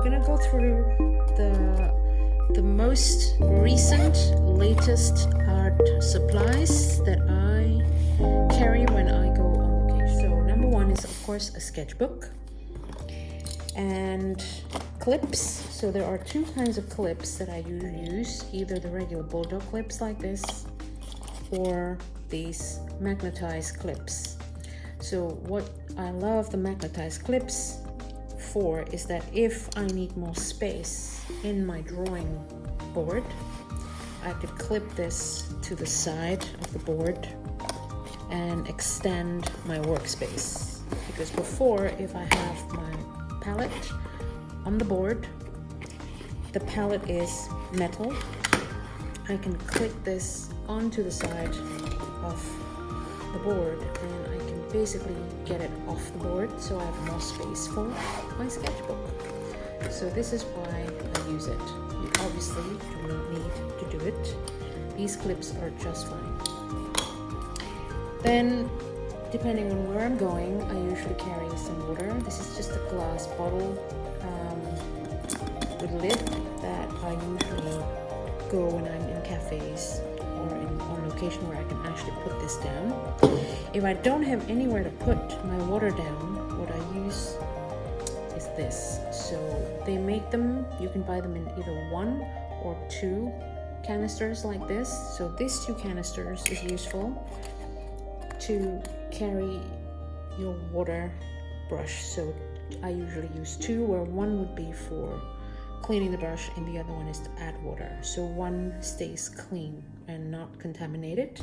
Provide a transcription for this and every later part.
gonna go through the most recent, latest art supplies that I carry when I go on location. So number one is of course a sketchbook and clips. So there are two kinds of clips that I usually use, either the regular bulldog clips like this or these magnetized clips. So what I love the magnetized clips for is that if I need more space in my drawing board, I could clip this to the side of the board and extend my workspace. Because before, if I have my palette on the board, the palette is metal, I can clip this onto the side of the board and I can basically get it off the board so I have more space for my sketchbook. So this is why I use it. You obviously do not need to do it. These clips are just fine. Then, depending on where I'm going, I usually carry some water. This is just a glass bottle with a lid that I usually go when I'm in cafes or on location where I can actually put this down. If I don't have anywhere to put my water down, what I use is this. So they make them, you can buy them in either 1 or 2 canisters like this. So these 2 canisters is useful to carry your water brush. So I usually use 2, where 1 would be for cleaning the brush and the other one is to add water. So 1 stays clean and not contaminated.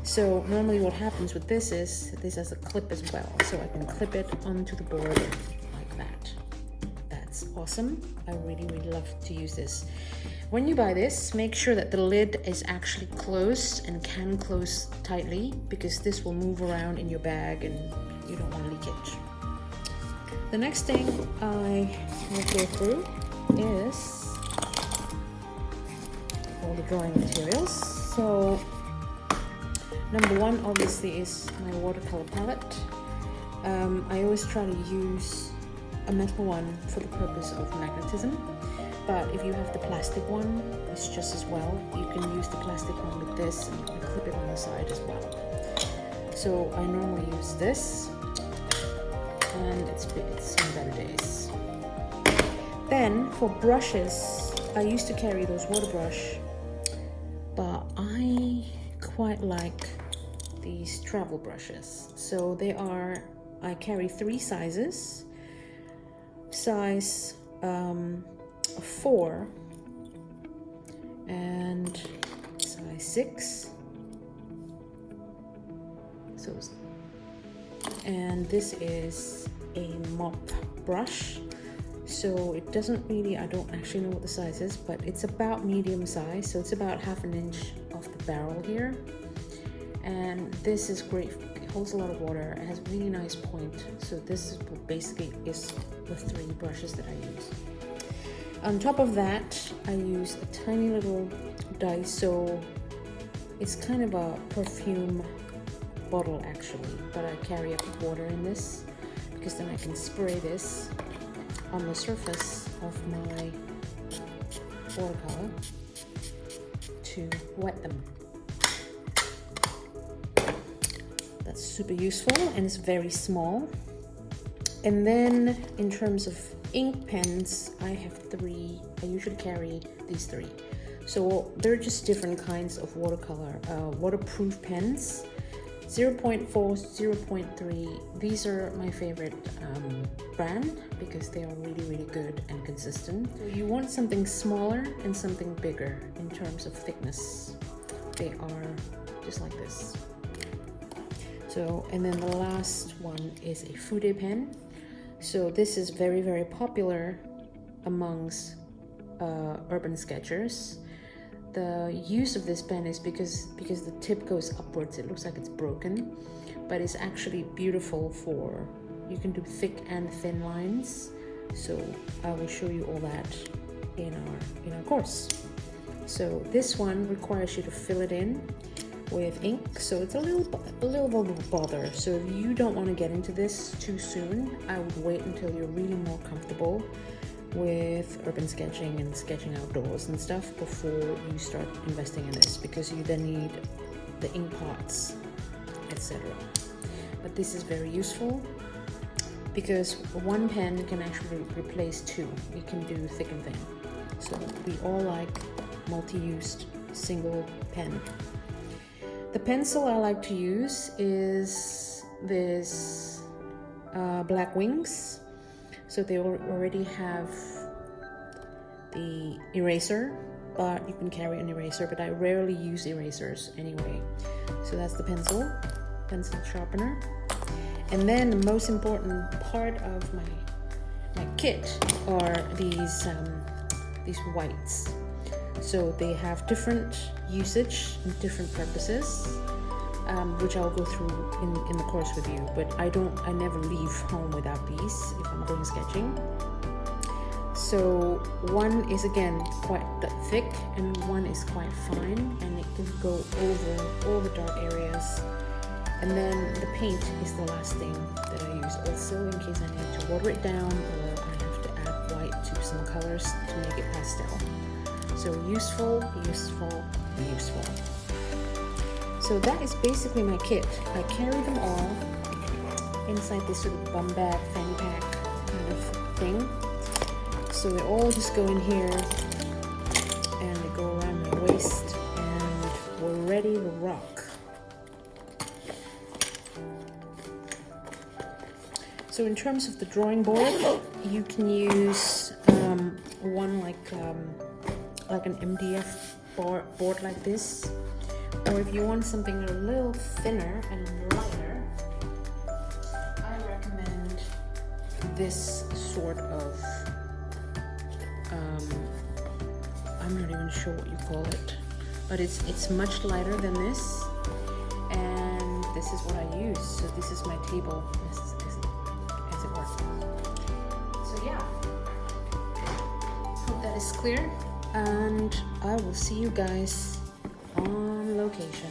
So normally what happens with this is, this has a clip as well. So I can clip it onto the board like that. That's awesome. I really love to use this. When you buy this, make sure that the lid is actually closed and can close tightly, because this will move around in your bag and you don't want leakage. The next thing I will go through is all the drawing materials. So number 1 obviously is my watercolor palette. I always try to use a metal one for the purpose of magnetism, but if you have the plastic one, it's just as well. You can use the plastic one with this and you can clip it on the side as well. So I normally use this, and it's seen better days. Then for brushes, I used to carry those water brush, but I quite like these travel brushes. So they are, I carry 3 sizes. Size 4 and size 6. So, and this is a mop brush. So it doesn't really, I don't actually know what the size is, but it's about medium size. So it's about 1/2 inch off the barrel here. And this is great. It holds a lot of water. It has a really nice point. So this is basically is the 3 brushes that I use. On top of that, I use a tiny little dice. So it's kind of a perfume bottle actually, but I carry up water in this because then I can spray this on the surface of my watercolor to wet them. That's super useful and it's very small. And then in terms of ink pens, I have 3. I usually carry these 3. So they're just different kinds of watercolor, waterproof pens. 0.4, 0.3. These are my favorite brand because they are really good and consistent. So you want something smaller and something bigger in terms of thickness. They are just like this. So, and then the last one is a Fude pen. So this is very popular amongst urban sketchers. The use of this pen is because the tip goes upwards. It looks like it's broken, but it's actually beautiful for, you can do thick and thin lines. So I will show you all that in our course. So this one requires you to fill it in with ink, so it's a little bother. So if you don't want to get into this too soon, I would wait until you're really more comfortable with urban sketching and sketching outdoors and stuff before you start investing in this, because you then need the ink pots, etc. But this is very useful because one pen can actually replace two. You can do thick and thin. So we all like multi-used single pen. The pencil I like to use is this Black Wings. So they already have the eraser, but you can carry an eraser, but I rarely use erasers anyway. So that's the pencil sharpener. And then the most important part of my kit are these whites. So they have different usage and different purposes, which I'll go through in the course with you. But I never leave home without these if I'm going sketching. So one is again quite thick and one is quite fine, and it can go over all the dark areas. And then the paint is the last thing that I use also in case I need to water it down or I have to add white to some colors to make it pastel. So useful. So that is basically my kit. I carry them all inside this sort of bum bag, fanny pack kind of thing. So they all just go in here and they go around my waist, and we're ready to rock. So in terms of the drawing board, you can use one like an MDF board like this, or if you want something a little thinner and lighter, I recommend this sort of I'm not even sure what you call it, but it's much lighter than this, and this is what I use. So this is my table as it were. So yeah, hope that is clear, and I will see you guys on location.